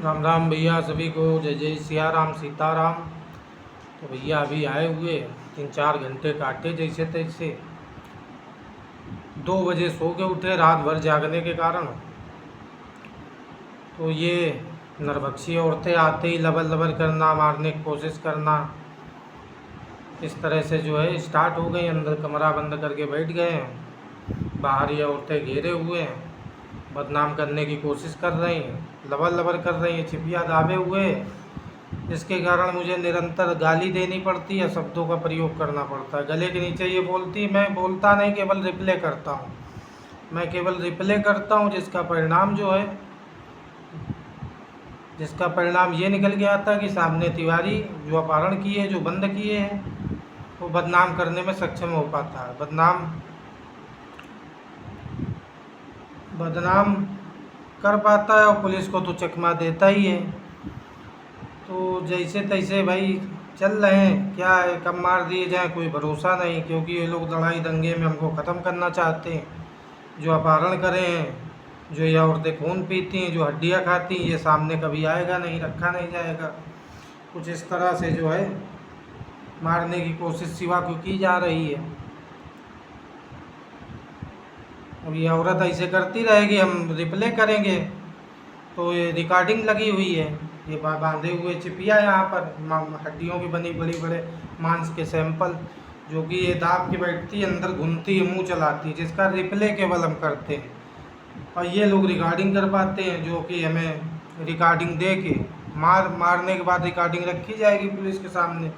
राम राम भैया सभी को। जय जय सिया राम सीताराम। तो भैया अभी आए हुए 3-4 घंटे काटे जैसे तैसे। 2 बजे सो के उठे रात भर जागने के कारण। तो ये नरभक्षी औरतें आते ही लबल लबल करना, मारने की कोशिश करना, इस तरह से जो है स्टार्ट हो गई। अंदर कमरा बंद करके बैठ गए हैं। बाहर ये औरतें घेरे हुए हैं, बदनाम करने की कोशिश कर रही हैं, लबल लबल कर रही हैं, छिपिया दाबे हुए हैं। जिसके कारण मुझे निरंतर गाली देनी पड़ती है, शब्दों का प्रयोग करना पड़ता है। गले के नीचे ये बोलती, मैं बोलता नहीं, केवल रिप्ले करता हूँ। मैं केवल रिप्ले करता हूँ, जिसका परिणाम ये निकल के आता कि सामने तिवारी जो अपहरण किए, जो बंद किए हैं, वो बदनाम करने में सक्षम हो पाता है। बदनाम कर पाता है और पुलिस को तो चकमा देता ही है। तो जैसे तैसे भाई चल रहे हैं। क्या है, कब मार दिए जाए कोई भरोसा नहीं, क्योंकि ये लोग लड़ाई दंगे में हमको ख़त्म करना चाहते हैं। जो अपहरण करे हैं, जो ये औरतें खून पीती हैं, जो हड्डियाँ खाती हैं, ये सामने कभी आएगा नहीं, रखा नहीं जाएगा। कुछ इस तरह से जो है मारने की कोशिश शिवा को की जा रही है। अब ये औरत ऐसे करती रहेगी, हम रिप्ले करेंगे। तो ये रिकॉर्डिंग लगी हुई है, ये बांधे हुए चिपिया यहाँ पर हड्डियों की बनी बड़ी बड़े मांस के सैंपल, जो कि ये दाब के बैठती है, अंदर घूमती है, मुंह चलाती है, जिसका रिप्ले केवल हम करते हैं। और ये लोग रिकॉर्डिंग कर पाते हैं, जो कि हमें रिकॉर्डिंग दे के मारने के बाद रिकॉर्डिंग रखी जाएगी पुलिस के सामने।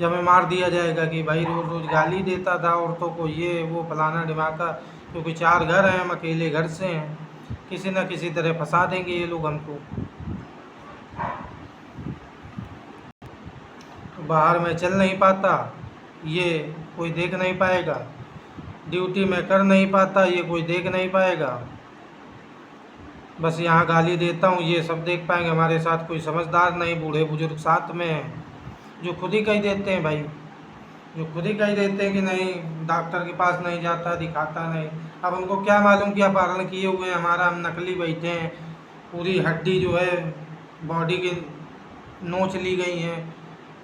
जब हमें मार दिया जाएगा कि भाई रोज़ रोज़ गाली देता था औरतों को, ये वो फलाना ढिमाका, क्योंकि 4 घर हैं, हम अकेले घर से हैं। किसी न किसी तरह फंसा देंगे ये लोग हमको। बाहर में चल नहीं पाता, ये कोई देख नहीं पाएगा। ड्यूटी में कर नहीं पाता, ये कोई देख नहीं पाएगा। बस यहाँ गाली देता हूँ, ये सब देख पाएंगे। हमारे साथ कोई समझदार नहीं, बूढ़े बुजुर्ग साथ में हैं, जो खुद ही कह देते हैं भाई, जो खुद ही कह देते हैं कि नहीं, डॉक्टर के पास नहीं जाता, दिखाता नहीं। अब उनको क्या मालूम कि अपहरण किए हुए हैं हमारा, हम नकली बैठे हैं, पूरी हड्डी जो है बॉडी की नोच ली गई हैं।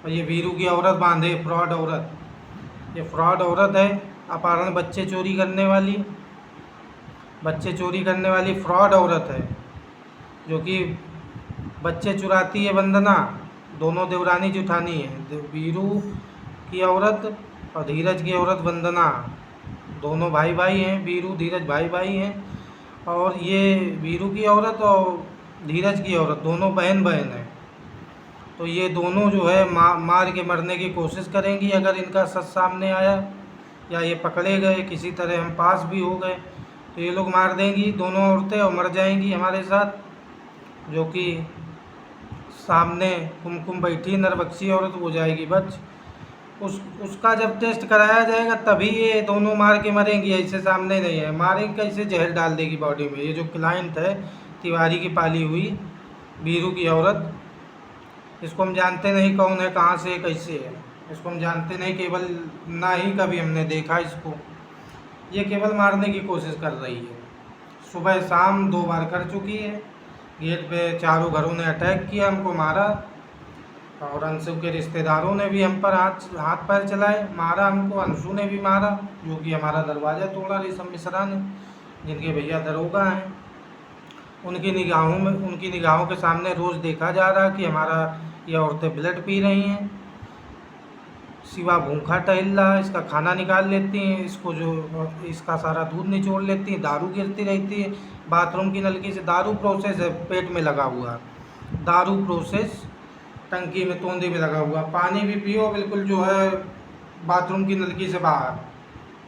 और ये वीरू की औरत बांधे, फ्रॉड औरत, ये फ्रॉड औरत है। अपहरण बच्चे चोरी करने वाली फ्रॉड औरत है, जो कि बच्चे चुराती है वंदना। दोनों देवरानी जुठानी है, वीरू की औरत और धीरज की औरत वंदना, दोनों भाई भाई हैं। वीरू धीरज भाई भाई हैं, और ये वीरू की औरत और धीरज की औरत दोनों बहन हैं। तो ये दोनों जो है मार के मरने की कोशिश करेंगी अगर इनका सच सामने आया, या ये पकड़े गए, किसी तरह हम पास भी हो गए, तो ये लोग मार देंगी दोनों औरतें और मर जाएंगी हमारे साथ। जो कि सामने कुमकुम बैठी नरबक्षी औरत हो जाएगी बच। उसका जब टेस्ट कराया जाएगा तभी ये दोनों मार के मरेंगी, ऐसे सामने नहीं है। मारेंगे कैसे, जहर डाल देगी बॉडी में। ये जो क्लाइंट है तिवारी की पाली हुई वीरू की औरत, इसको हम जानते नहीं कौन है, कहाँ से, कैसे है, इसको हम जानते नहीं, केवल ना ही कभी हमने देखा इसको। ये केवल मारने की कोशिश कर रही है। सुबह शाम 2 बार कर चुकी है। गेट पे चारों घरों ने अटैक किया, हमको मारा, और अंशु के रिश्तेदारों ने भी हम पर हाथ पैर चलाए, मारा हमको। अंशु ने भी मारा, जो कि हमारा दरवाज़ा तोड़ा, रेशम मिश्रा ने, जिनके भैया दरोगा हैं। उनकी निगाहों के सामने रोज़ देखा जा रहा कि हमारा ये औरतें ब्लड पी रही हैं। शिवा भूखा टहल रहा है, इसका खाना निकाल लेती हैं, इसका सारा दूध निचोड़ लेती हैं, दारू गिरती रहती है बाथरूम की नलकी से। दारू प्रोसेस है, पेट में लगा हुआ दारू प्रोसेस, टंकी में तोंदे में लगा हुआ। पानी भी पियो बिल्कुल जो है बाथरूम की नलकी से बाहर,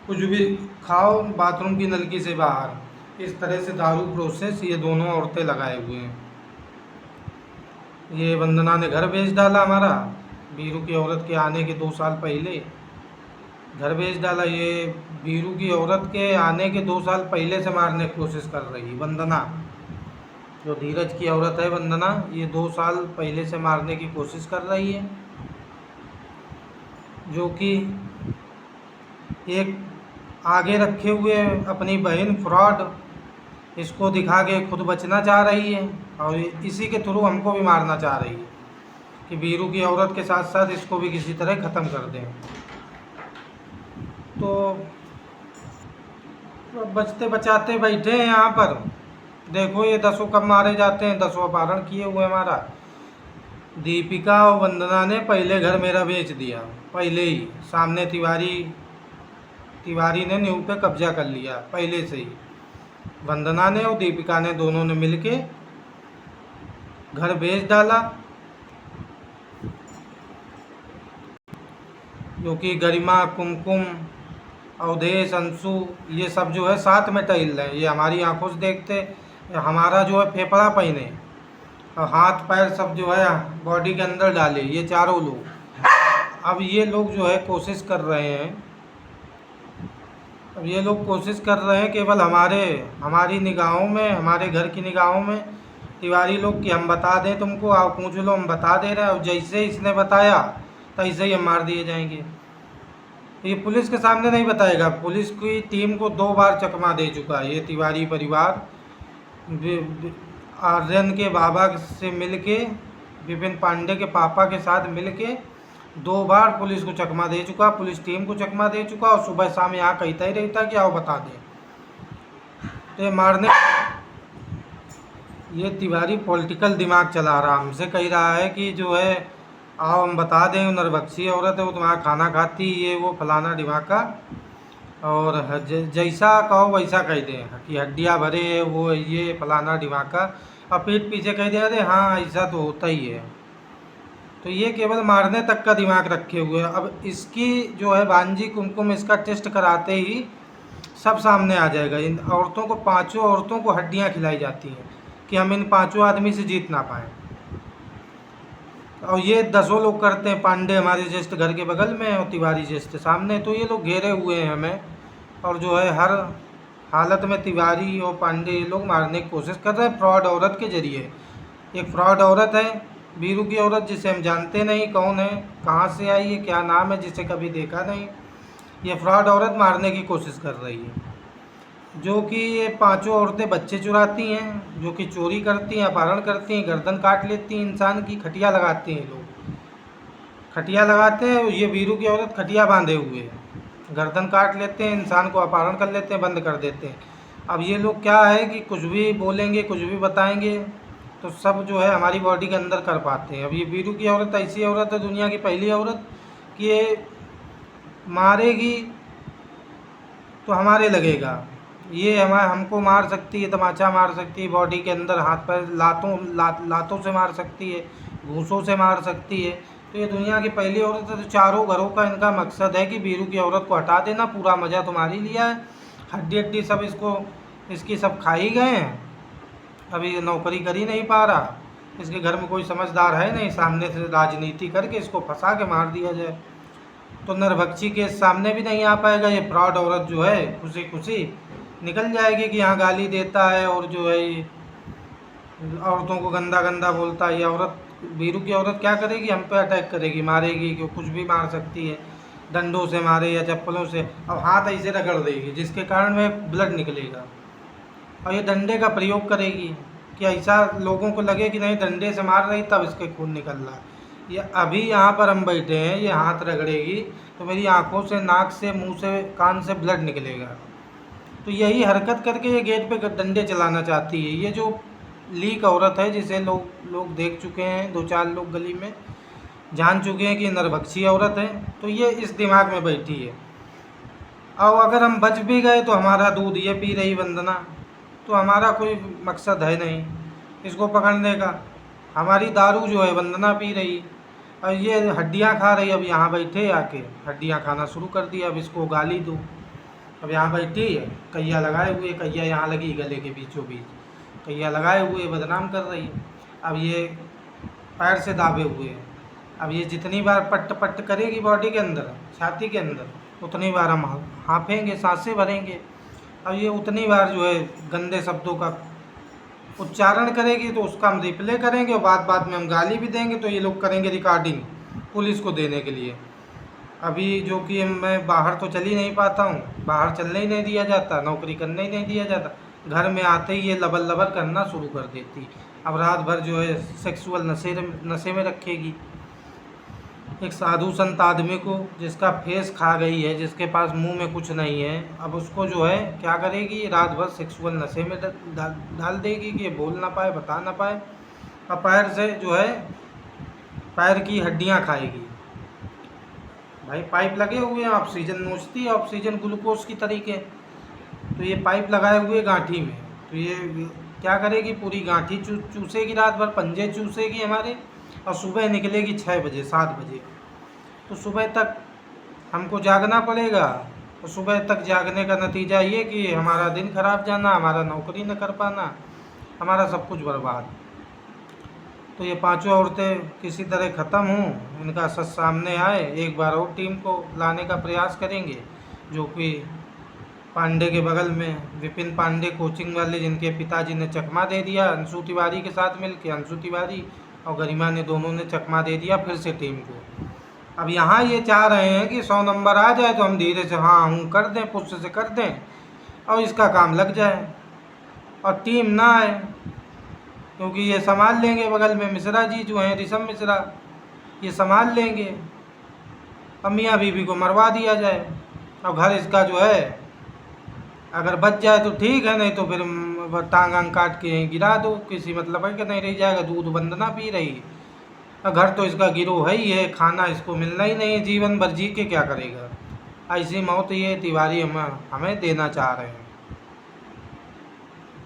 कुछ भी खाओ बाथरूम की नलकी से बाहर, इस तरह से दारू प्रोसेस ये दोनों औरतें लगाए हुए हैं। ये वंदना ने घर बेच डाला हमारा, वीरू की औरत के आने के 2 साल पहले घर बेच डाला। ये वीरू की औरत के आने के 2 साल पहले से मारने की कोशिश कर रही है वंदना, जो धीरज की औरत है वंदना, ये 2 साल पहले से मारने की कोशिश कर रही है। जो कि एक आगे रखे हुए अपनी बहन फ्रॉड इसको दिखा के खुद बचना चाह रही है और इसी के थ्रू हमको भी मारना चाह रही है कि वीरू की औरत के साथ साथ इसको भी किसी तरह ख़त्म कर दें। तो बचते बचाते बैठे हैं यहाँ पर। देखो ये 10 कब मारे जाते हैं, 10 अपहरण किए हुए हमारा। दीपिका और वंदना ने पहले घर मेरा बेच दिया, पहले ही सामने तिवारी ने न्यू पे कब्जा कर लिया पहले से ही। वंदना ने और दीपिका ने दोनों ने मिलके घर बेच डाला, जो कि गरिमा, कुमकुम, अवधेश, अंशु ये सब जो है साथ में टहल रहे हैं। ये हमारी आंखों से देखते, हमारा जो है फेफड़ा पहने और हाथ पैर सब जो है बॉडी के अंदर डाले, ये चारों लोग। अब ये लोग जो है कोशिश कर रहे हैं, अब ये लोग कोशिश कर रहे हैं केवल हमारी निगाहों में, हमारे घर की निगाहों में तिवारी लोग कि हम बता दें तुमको, आप पूछ लो, हम बता दे रहे हैं। और जैसे इसने बताया तैसे ही हम मार दिए जाएंगे। ये पुलिस के सामने नहीं बताएगा। पुलिस की टीम को 2 बार चकमा दे चुका है ये तिवारी परिवार। आर्यन के बाबा से मिलके, विपिन पांडे के पापा के साथ मिलके 2 बार पुलिस को चकमा दे चुका, पुलिस टीम को चकमा दे चुका। और सुबह शाम यहाँ कहता ही रहता कि आओ बता दें। तो ये मारने, ये तिवारी पॉलिटिकल दिमाग चला रहा, हमसे कह रहा है कि जो है आओ हम बता दें, नरबक्षी औरत है, वो तुम्हारा खाना खाती, ये वो फलाना ढिमाका। और जैसा कहो वैसा कह दें कि हड्डियाँ भरे है, वो ये फलाना ढिमाका। और पीठ पीछे कह दे अरे हाँ ऐसा तो होता ही है। तो ये केवल मारने तक का दिमाग रखे हुए हैं। अब इसकी जो है भांजी कुमकुम, इसका टेस्ट कराते ही सब सामने आ जाएगा। इन औरतों को, 5 औरतों को हड्डियाँ खिलाई जाती हैं कि हम इन 5 आदमी से जीत ना पाएँ। और ये 10 लोग करते हैं, पांडे हमारे ज्येष्ठ घर के बगल में और तिवारी ज्येष्ठ सामने। तो ये लोग घेरे हुए हैं हमें, और जो है हर हालत में तिवारी और पांडे ये लोग मारने की कोशिश कर रहे हैं फ्रॉड औरत के जरिए। एक फ्रॉड औरत है वीरू की औरत, जिसे हम जानते नहीं कौन है, कहाँ से आई है, क्या नाम है, जिसे कभी देखा नहीं। ये फ्रॉड औरत मारने की कोशिश कर रही है। जो कि ये 5 औरतें बच्चे चुराती हैं, जो कि चोरी करती हैं, अपहरण करती हैं, गर्दन काट लेती हैं इंसान की, खटिया लगाते हैं लोग, खटिया लगाते हैं। ये वीरू की औरत खटिया बांधे हुए है, गर्दन काट लेते हैं, इंसान को अपहरण कर लेते हैं, बंद कर देते हैं। अब ये लोग क्या है कि कुछ भी बोलेंगे, कुछ भी बताएंगे तो सब जो है हमारी बॉडी के अंदर कर पाते हैं। अब ये वीरू की औरत ऐसी औरत है, दुनिया की पहली औरत कि ये मारेगी तो हमारे लगेगा। ये हमको मार सकती है, तमाचा मार सकती है, बॉडी के अंदर हाथ पैर लातों से मार सकती है, घूंसों से मार सकती है। तो ये दुनिया की पहली औरत है। तो चारों घरों का इनका मकसद है कि वीरू की औरत को हटा देना, पूरा मज़ा तुम्हारी लिया है, हड्डी सब इसकी सब खाई गए हैं। अभी ये नौकरी कर ही नहीं पा रहा, इसके घर में कोई समझदार है नहीं, सामने से राजनीति करके इसको फंसा के मार दिया जाए। तो नरभक्षी के सामने भी नहीं आ पाएगा। ये फ्रॉड औरत जो है खुशी खुशी निकल जाएगी कि यहाँ गाली देता है और जो है औरतों को गंदा गंदा बोलता है। ये औरत, वीरू की औरत क्या करेगी, हम पे अटैक करेगी, मारेगी, कि कुछ भी मार सकती है, डंडों से मारे या चप्पलों से। अब हाथ ऐसे रगड़ देगी जिसके कारण में ब्लड निकलेगा, और ये डंडे का प्रयोग करेगी कि ऐसा लोगों को लगे कि नहीं डंडे से मार रही तब इसके खून निकल रहा है। ये अभी यहाँ पर हम बैठे हैं, ये हाथ रगड़ेगी तो मेरी आंखों से, नाक से, मुंह से, कान से ब्लड निकलेगा। तो यही हरकत करके ये गेट पे डंडे चलाना चाहती है। ये जो लीक औरत है, जिसे लोग देख चुके हैं, 2-4 लोग गली में जान चुके हैं कि नरभक्षी औरत है, तो ये इस दिमाग में बैठी है। और अगर हम बच भी गए तो हमारा दूध ये पी रही वंदना, तो हमारा कोई मकसद है नहीं इसको पकड़ने का। हमारी दारू जो है वंदना पी रही, और ये हड्डियाँ खा रही। अब यहाँ बैठे आके हड्डियाँ खाना शुरू कर दिया। अब इसको गाली दो। अब यहाँ बैठी है, कैया लगाए हुए, कैया यहाँ लगी गले के बीचों बीच, कैया लगाए हुए बदनाम कर रही है। अब ये पैर से दाबे हुए हैं। अब ये जितनी बार पट्ट पट्ट करेगी बॉडी के अंदर, छाती के अंदर, उतनी बार हम हाँफेंगे, सांसें भरेंगे। अब ये उतनी बार जो है गंदे शब्दों का उच्चारण करेगी तो उसका हम रिप्ले करेंगे, और बाद में हम गाली भी देंगे। तो ये लोग करेंगे रिकॉर्डिंग पुलिस को देने के लिए। अभी जो कि मैं बाहर तो चल ही नहीं पाता हूँ, बाहर चलने ही नहीं दिया जाता, नौकरी करने ही नहीं दिया जाता। घर में आते ही ये लबर लबर करना शुरू कर देती। अब रात भर जो है सेक्सुअल नशे में रखेगी। एक साधु संत आदमी को जिसका फेस खा गई है, जिसके पास मुंह में कुछ नहीं है, अब उसको जो है क्या करेगी, रात भर सेक्सुअल नशे में डाल देगी कि ये बोल ना पाए, बता ना पाए। और पैर से जो है पैर की हड्डियां खाएगी। भाई पाइप लगे हुए हैं, ऑक्सीजन नोचती है, ऑक्सीजन ग्लूकोज की तरीके। तो ये पाइप लगाए हुए गांठी में, तो ये क्या करेगी, पूरी गांठी चूसेगी, रात भर पंजे चूसेगी हमारे, और सुबह निकलेगी 6 बजे 7 बजे। तो सुबह तक हमको जागना पड़ेगा। तो सुबह तक जागने का नतीजा ये कि हमारा दिन खराब जाना, हमारा नौकरी न कर पाना, हमारा सब कुछ बर्बाद। तो ये पांचों औरतें किसी तरह ख़त्म हों, इनका सच सामने आए। एक बार और टीम को लाने का प्रयास करेंगे, जो कि पांडे के बगल में विपिन पांडे कोचिंग वाले, जिनके पिताजी ने चकमा दे दिया अंशु तिवारी के साथ मिलकर, अंशु तिवारी और गरिमा ने, दोनों ने चकमा दे दिया फिर से टीम को। अब यहाँ ये चाह रहे हैं कि 100 नंबर आ जाए तो हम धीरे से हाँ हूँ कर दें, पुष्ट से कर दें और इसका काम लग जाए और टीम ना आए, क्योंकि ये संभाल लेंगे। बगल में मिश्रा जी जो हैं, ऋषभ मिश्रा, ये संभाल लेंगे। अब मियाँ बीवी को मरवा दिया जाए और घर इसका जो है अगर बच जाए तो ठीक है, नहीं तो फिर टांग आंग काट के यहीं गिरा दो, किसी मतलब है कि नहीं रह जाएगा। दूध वंदना पी रही, घर तो इसका गिरोह है ही है, खाना इसको मिलना ही नहीं है, जीवन भर जी के क्या करेगा। ऐसी मौत ये तिवारी हमें देना चाह रहे हैं।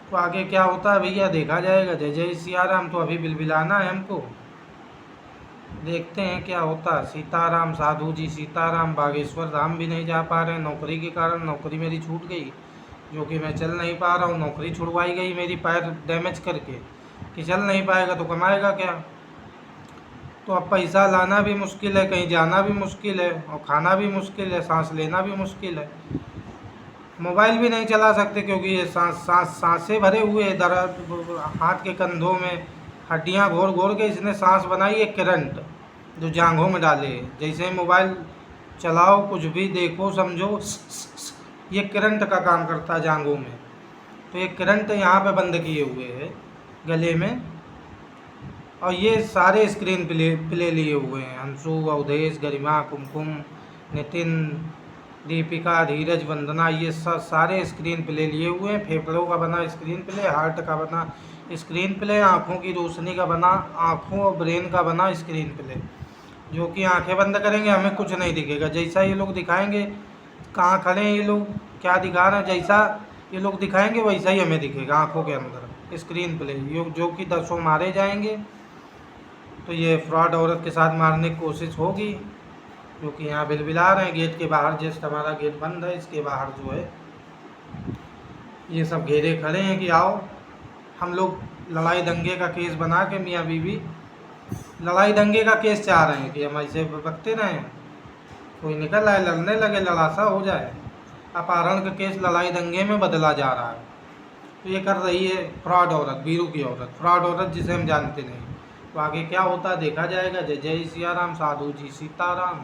तो आगे क्या होता है भैया देखा जाएगा। जय जय सियाराम। तो अभी बिलबिलाना है हमको, देखते हैं क्या होता है। सीताराम साधु जी सीताराम। बागेश्वर धाम भी नहीं जा पा रहे हैं नौकरी के कारण, नौकरी मेरी छूट गई, जो कि मैं चल नहीं पा रहा हूँ। नौकरी छुड़वाई गई मेरी पैर डैमेज करके, कि चल नहीं पाएगा तो कमाएगा क्या। तो अब पैसा लाना भी मुश्किल है, कहीं जाना भी मुश्किल है, और खाना भी मुश्किल है, सांस लेना भी मुश्किल है। मोबाइल भी नहीं चला सकते क्योंकि ये सांसें भरे हुए, दर्द हाथ के कंधों में हड्डियां घोर घोर के इसने सांस बनाई है, करंट जो जांघों में डाले। जैसे ही मोबाइल चलाओ, कुछ भी देखो समझो, ये करंट का काम करता है जांघों में। तो ये करंट यहाँ पे बंद किए हुए है गले में, और ये सारे स्क्रीन प्ले लिए हुए हैं। अंशु, अवधेश, गरिमा, कुमकुम, नितिन, दीपिका, धीरज, वंदना, ये सारे स्क्रीन प्ले लिए हुए हैं। फेफड़ों का बना स्क्रीन प्ले, हार्ट का बना स्क्रीन प्ले, आँखों की रोशनी का बना, आँखों और ब्रेन का बना स्क्रीन प्ले, जो कि आंखें बंद करेंगे हमें कुछ नहीं दिखेगा। जैसा ये लोग दिखाएंगे, कहाँ खड़े हैं ये लोग, क्या दिखा रहे हैं, जैसा ये लोग दिखाएंगे वैसा ही हमें दिखेगा आँखों के अंदर स्क्रीन प्ले, जो कि 10 मारे जाएंगे। तो ये फ्रॉड औरत के साथ मारने की कोशिश होगी, जो कि यहाँ बिलबिला रहे हैं गेट के बाहर। जस्ट हमारा गेट बंद है, इसके बाहर जो है ये सब घेरे खड़े हैं कि आओ हम लोग लड़ाई दंगे का केस बना के, मियाँ बीवी लड़ाई दंगे का केस चाह रहे हैं कि हम ऐसे बकते रहें, कोई निकल आए लड़ने लगे, लड़ासा हो जाए। अपहरण का केस लड़ाई दंगे में बदला जा रहा है। तो ये कर रही है फ्रॉड औरत, बीरू की औरत, फ्रॉड औरत जिसे हम जानते नहीं। तो आगे क्या होता है देखा जाएगा। जय जय सियाराम, साधु जी सीताराम।